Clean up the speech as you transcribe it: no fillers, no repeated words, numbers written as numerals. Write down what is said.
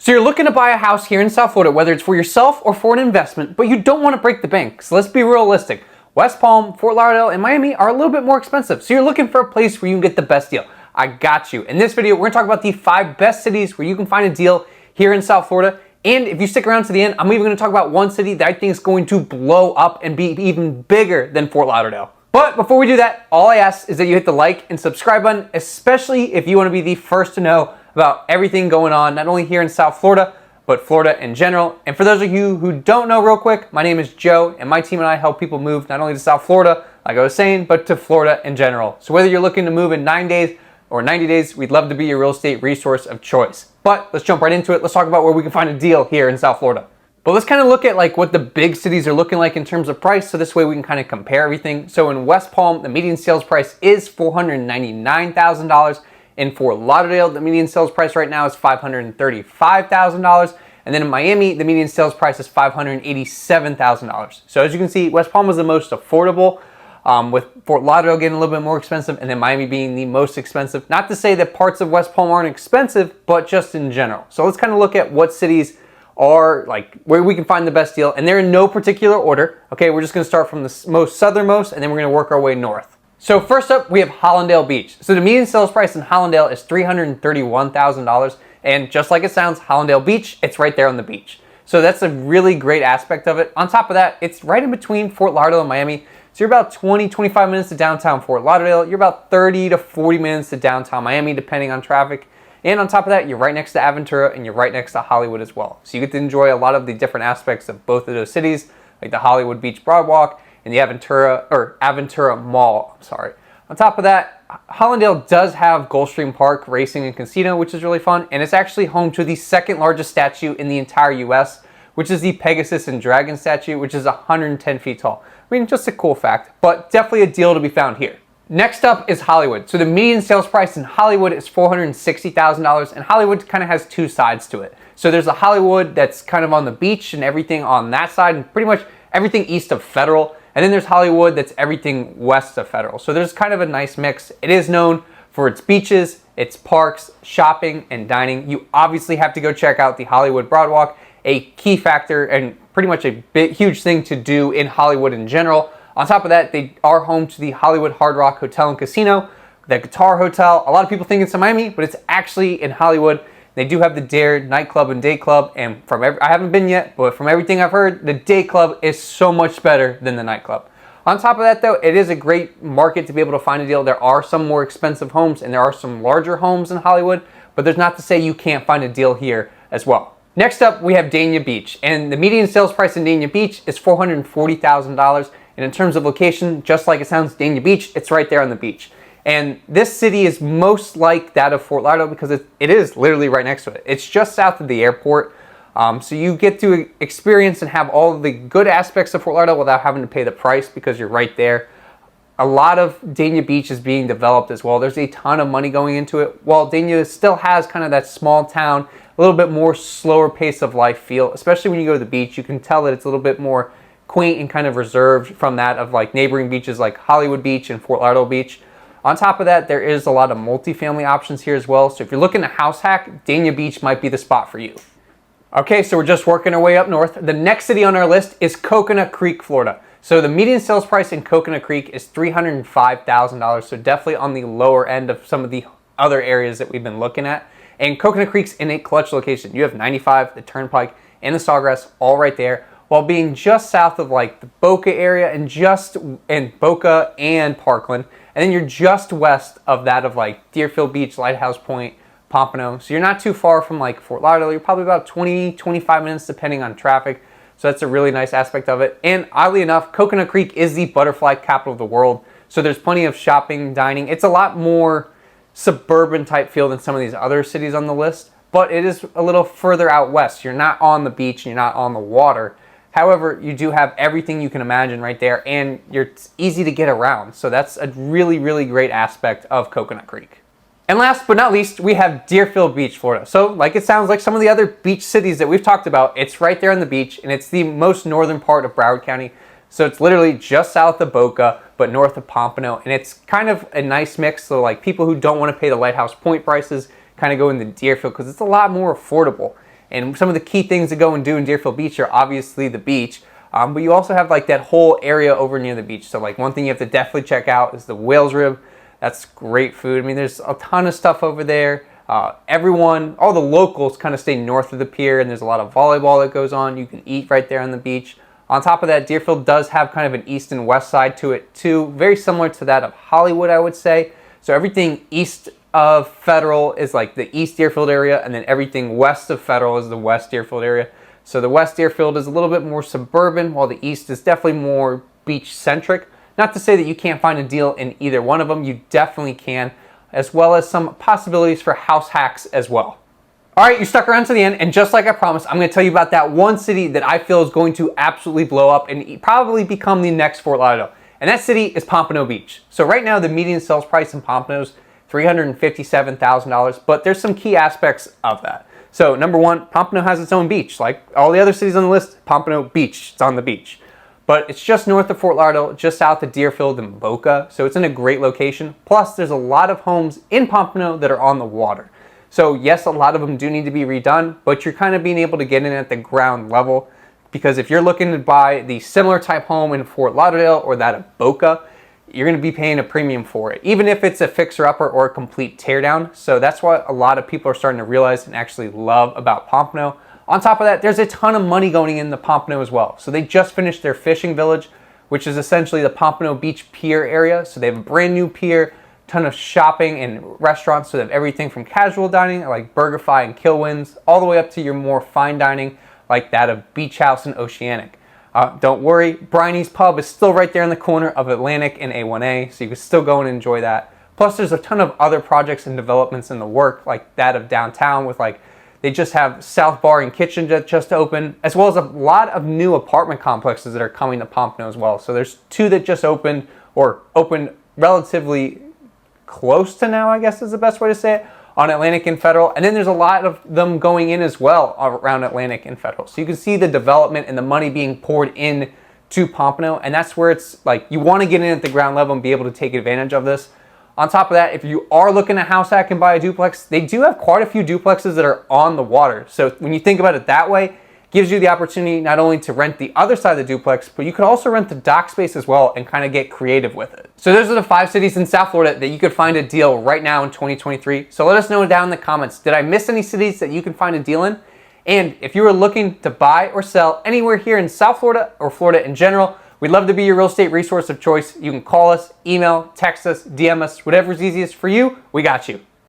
So you're looking to buy a house here in South Florida, whether it's for yourself or for an investment, but you don't want to break the bank. So let's be realistic. West Palm, Fort Lauderdale, and Miami are a little bit more expensive. So you're looking for a place where you can get the best deal. I got you. In this video, we're going to talk about the 5 best cities where you can find a deal here in South Florida. And if you stick around to the end, I'm even going to talk about one city that I think is going to blow up and be even bigger than Fort Lauderdale. But before we do that, all I ask is that you hit the like and subscribe button, especially if you want to be the first to know about everything going on, not only here in South Florida, but Florida in general. And for those of you who don't know real quick, my name is Joe, and my team and I help people move not only to South Florida, like I was saying, but to Florida in general. So whether you're looking to move in 9 days or 90 days, we'd love to be your real estate resource of choice. But let's jump right into it. Let's talk about where we can find a deal here in South Florida. But let's kind of look at like what the big cities are looking like in terms of price, so this way we can kind of compare everything. So in West Palm, the median sales price is $499,000. In Fort Lauderdale, the median sales price right now is $535,000. And then in Miami, the median sales price is $587,000. So as you can see, West Palm was the most affordable, with Fort Lauderdale getting a little bit more expensive, and then Miami being the most expensive. Not to say that parts of West Palm aren't expensive, but just in general. So let's kind of look at what cities are like where we can find the best deal, and they're in no particular order. Okay, we're just going to start from the most southernmost, and then we're going to work our way north. So first up, we have Hollandale Beach. So the median sales price in Hollandale is $331,000, and just like it sounds, Hollandale Beach, it's right there on the beach. So that's a really great aspect of it. On top of that, it's right in between Fort Lauderdale and Miami. So you're about 20-25 minutes to downtown Fort Lauderdale. You're about 30 to 40 minutes to downtown Miami, depending on traffic. And on top of that, you're right next to Aventura, and you're right next to Hollywood as well. So you get to enjoy a lot of the different aspects of both of those cities, like the Hollywood Beach Boardwalk and the Aventura Mall. On top of that, Hollandale does have Gulfstream Park Racing and Casino, which is really fun, and it's actually home to the second largest statue in the entire U.S., which is the Pegasus and Dragon statue, which is 110 feet tall. I mean, just a cool fact, but definitely a deal to be found here. Next up is Hollywood. So the median sales price in Hollywood is $460,000, and Hollywood kind of has two sides to it. So there's a Hollywood that's kind of on the beach and everything on that side, and pretty much everything east of Federal. And then there's Hollywood that's everything west of Federal. So there's kind of a nice mix. It is known for its beaches, its parks, shopping, and dining. You obviously have to go check out the Hollywood Boardwalk, a key factor and pretty much a huge thing to do in Hollywood in general. On top of that, they are home to the Hollywood Hard Rock Hotel and Casino, the Guitar Hotel. A lot of people think it's in Miami, but it's actually in Hollywood. They do have the Dare nightclub and day club, and I haven't been yet, but from everything I've heard, the day club is so much better than the nightclub. On top of that though, it is a great market to be able to find a deal. There are some more expensive homes, and there are some larger homes in Hollywood, but there's not to say you can't find a deal here as well. Next up, we have Dania Beach, and the median sales price in Dania Beach is $440,000. And in terms of location, just like it sounds, Dania Beach, it's right there on the beach. And this city is most like that of Fort Lauderdale because it is literally right next to it. It's just south of the airport. So you get to experience and have all of the good aspects of Fort Lauderdale without having to pay the price because you're right there. A lot of Dania Beach is being developed as well. There's a ton of money going into it. While Dania still has kind of that small town, a little bit more slower pace of life feel, especially when you go to the beach. You can tell that it's a little bit more quaint and kind of reserved from that of like neighboring beaches like Hollywood Beach and Fort Lauderdale Beach. On top of that, there is a lot of multifamily options here as well. So if you're looking to house hack, Dania Beach might be the spot for you. Okay, so we're just working our way up north. The next city on our list is Coconut Creek, Florida. So the median sales price in Coconut Creek is $305,000. So definitely on the lower end of some of the other areas that we've been looking at. And Coconut Creek's in a clutch location. You have 95, the Turnpike, and the Sawgrass all right there, while being just south of like the Boca area and Boca and Parkland. And then you're just west of that of like Deerfield Beach, Lighthouse Point, Pompano. So you're not too far from like Fort Lauderdale. You're probably about 20-25 minutes depending on traffic. So that's a really nice aspect of it. And oddly enough, Coconut Creek is the butterfly capital of the world. So there's plenty of shopping, dining. It's a lot more suburban type feel than some of these other cities on the list, but it is a little further out west. You're not on the beach and you're not on the water. However, you do have everything you can imagine right there, and it's easy to get around. So that's a really, really great aspect of Coconut Creek. And last but not least, we have Deerfield Beach, Florida. So like it sounds like some of the other beach cities that we've talked about, it's right there on the beach, and it's the most northern part of Broward County. So it's literally just south of Boca, but north of Pompano. And it's kind of a nice mix. So like people who don't want to pay the Lighthouse Point prices kind of go into Deerfield because it's a lot more affordable. And some of the key things to go and do in Deerfield Beach are obviously the beach, but you also have like that whole area over near the beach. So like one thing you have to definitely check out is the whale's rib. That's great food. I mean, there's a ton of stuff over there. All the locals kind of stay north of the pier, and there's a lot of volleyball that goes on. You can eat right there on the beach. On top of that, Deerfield does have kind of an east and west side to it too, very similar to that of Hollywood, I would say. So everything east of Federal is like the East Deerfield area, and then everything west of Federal is the West Deerfield area. So the West Deerfield is a little bit more suburban, while the East is definitely more beach-centric. Not to say that you can't find a deal in either one of them, you definitely can, as well as some possibilities for house hacks as well. All right, you stuck around to the end, and just like I promised, I'm going to tell you about that one city that I feel is going to absolutely blow up and probably become the next Fort Lauderdale. And that city is Pompano Beach. So right now, the median sales price in Pompano is $357,000, but there's some key aspects of that. So number one, Pompano has its own beach. Like all the other cities on the list, Pompano Beach, it's on the beach. But it's just north of Fort Lauderdale, just south of Deerfield and Boca, so it's in a great location. Plus, there's a lot of homes in Pompano that are on the water. So yes, a lot of them do need to be redone, but you're kind of being able to get in at the ground level, because if you're looking to buy the similar type home in Fort Lauderdale or that of Boca, you're going to be paying a premium for it, even if it's a fixer-upper or a complete teardown. So that's what a lot of people are starting to realize and actually love about Pompano. On top of that, there's a ton of money going into Pompano as well. So they just finished their fishing village, which is essentially the Pompano Beach pier area. So they have a brand new pier, ton of shopping and restaurants. So they have everything from casual dining like BurgerFi and Kilwins, all the way up to your more fine dining like that of Beach House and Oceanic. Don't worry, Briney's Pub is still right there in the corner of Atlantic and A1A, so you can still go and enjoy that. Plus there's a ton of other projects and developments in the work, like that of downtown with like, they just have South Bar and Kitchen that just opened, as well as a lot of new apartment complexes that are coming to Pompano as well. So there's two that just opened, or opened relatively close to now, I guess is the best way to say it, on Atlantic and Federal. And then there's a lot of them going in as well around Atlantic and Federal. So you can see the development and the money being poured in to Pompano. And that's where it's like, you want to get in at the ground level and be able to take advantage of this. On top of that, if you are looking to house hack and buy a duplex, they do have quite a few duplexes that are on the water. So when you think about it that way, it gives you the opportunity not only to rent the other side of the duplex, but you could also rent the dock space as well and kind of get creative with it. So those are the 5 cities in South Florida that you could find a deal right now in 2023. So let us know down in the comments, did I miss any cities that you can find a deal in? And if you are looking to buy or sell anywhere here in South Florida or Florida in general, we'd love to be your real estate resource of choice. You can call us, email, text us, DM us, whatever's easiest for you, we got you.